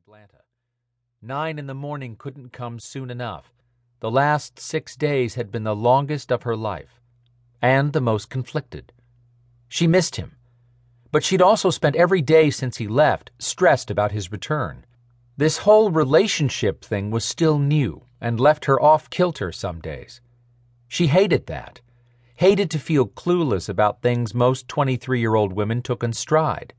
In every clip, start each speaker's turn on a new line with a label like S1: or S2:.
S1: Atlanta. 9 in the morning couldn't come soon enough. The last 6 days had been the longest of her life, and the most conflicted. She missed him, but she'd also spent every day since he left stressed about his return. This whole relationship thing was still new and left her off-kilter some days. She hated that. Hated to feel clueless about things most 23-year-old women took in stride.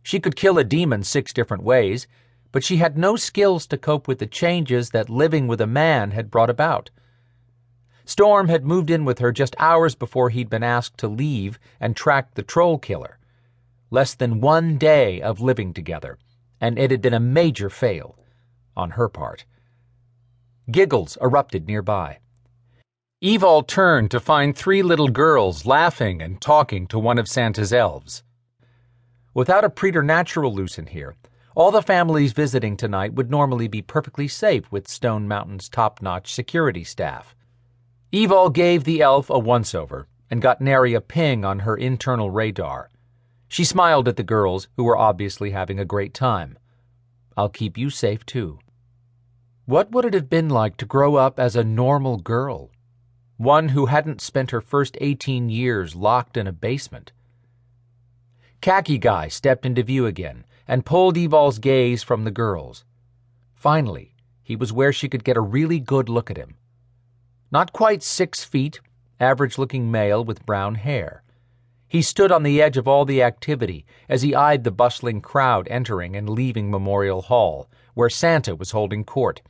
S1: She could kill a demon 6 different ways, but she had no skills to cope with the changes that living with a man had brought about. Storm had moved in with her just hours before he'd been asked to leave and track the troll killer. Less than 1 day of living together, and it had been a major fail on her part. Giggles erupted nearby. Evalle turned to find 3 little girls laughing and talking to one of Santa's elves. Without a preternatural loose in here, all the families visiting tonight would normally be perfectly safe with Stone Mountain's top-notch security staff. Evalle gave the elf a once-over and got nary a ping on her internal radar. She smiled at the girls, who were obviously having a great time. "I'll keep you safe, too." What would it have been like to grow up as a normal girl? One who hadn't spent her first 18 years locked in a basement. Khaki Guy stepped into view again and pulled Evalle's gaze from the girls. Finally, he was where she could get a really good look at him. Not quite 6 feet, average-looking male with brown hair. He stood on the edge of all the activity as he eyed the bustling crowd entering and leaving Memorial Hall, where Santa was holding court.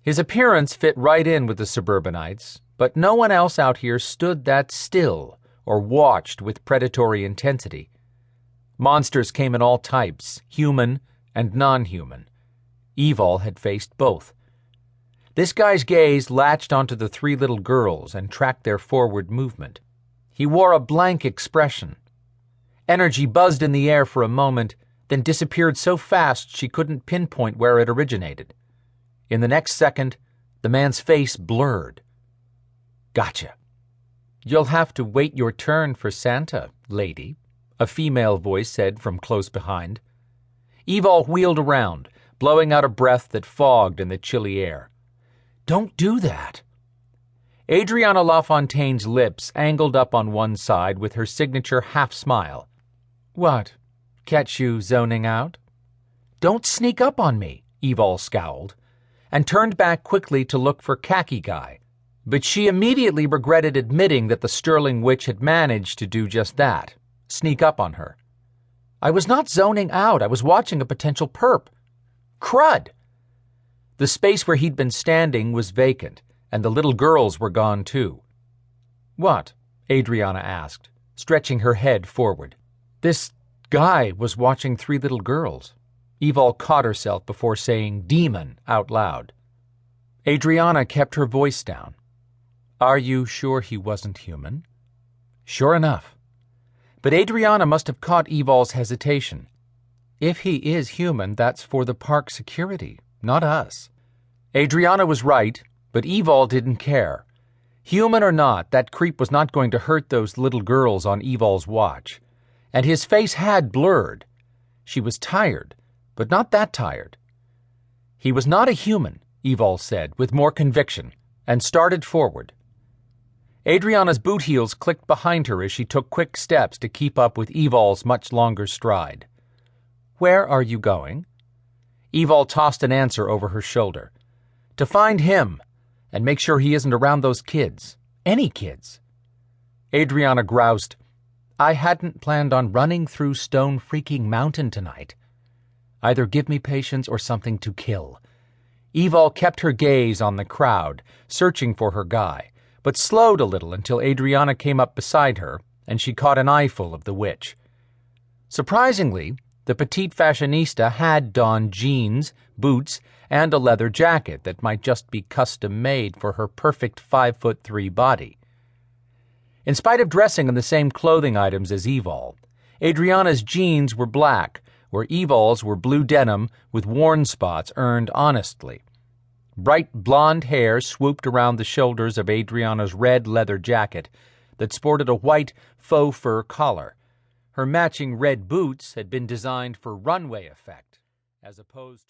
S1: His appearance fit right in with the suburbanites, but no one else out here stood that still or watched with predatory intensity. Monsters came in all types, human and non-human. Evalle had faced both. This guy's gaze latched onto the 3 little girls and tracked their forward movement. He wore a blank expression. Energy buzzed in the air for a moment, then disappeared so fast she couldn't pinpoint where it originated. In the next second, the man's face blurred. "Gotcha. You'll have to wait your turn for Santa, lady," a female voice said from close behind. Evalle wheeled around, blowing out a breath that fogged in the chilly air. "Don't do that." Adriana LaFontaine's lips angled up on one side with her signature half-smile. "What? Catch you zoning out?" "Don't sneak up on me," Evalle scowled, and turned back quickly to look for Khaki Guy. But she immediately regretted admitting that the Sterling Witch had managed to do just that, sneak up on her. "I was not zoning out. I was watching a potential perp." "Crud!" The space where he'd been standing was vacant, and the little girls were gone too. "What?" Adriana asked, stretching her head forward. "This guy was watching 3 little girls." Evalle caught herself before saying demon out loud. Adriana kept her voice down. "Are you sure he wasn't human?" "Sure enough." But Adriana must have caught Evalle's hesitation. "If he is human, that's for the park security, not us." Adriana was right, but Evalle didn't care. Human or not, that creep was not going to hurt those little girls on Evalle's watch. And his face had blurred. She was tired, but not that tired. "He was not a human," Evalle said, with more conviction, and started forward. Adriana's boot heels clicked behind her as she took quick steps to keep up with Evalle's much longer stride. "Where are you going?" Evalle tossed an answer over her shoulder. "To find him, and make sure he isn't around those kids. Any kids." Adriana groused, "I hadn't planned on running through Stone freaking Mountain tonight. Either give me patience or something to kill." Evalle kept her gaze on the crowd, searching for her guy, but slowed a little until Adriana came up beside her, and she caught an eyeful of the witch. Surprisingly, the petite fashionista had donned jeans, boots, and a leather jacket that might just be custom-made for her perfect 5'3" body. In spite of dressing in the same clothing items as Evalle, Adriana's jeans were black, where Evalle's were blue denim with worn spots earned honestly. Bright blonde hair swooped around the shoulders of Adriana's red leather jacket that sported a white faux fur collar. Her matching red boots had been designed for runway effect, as opposed to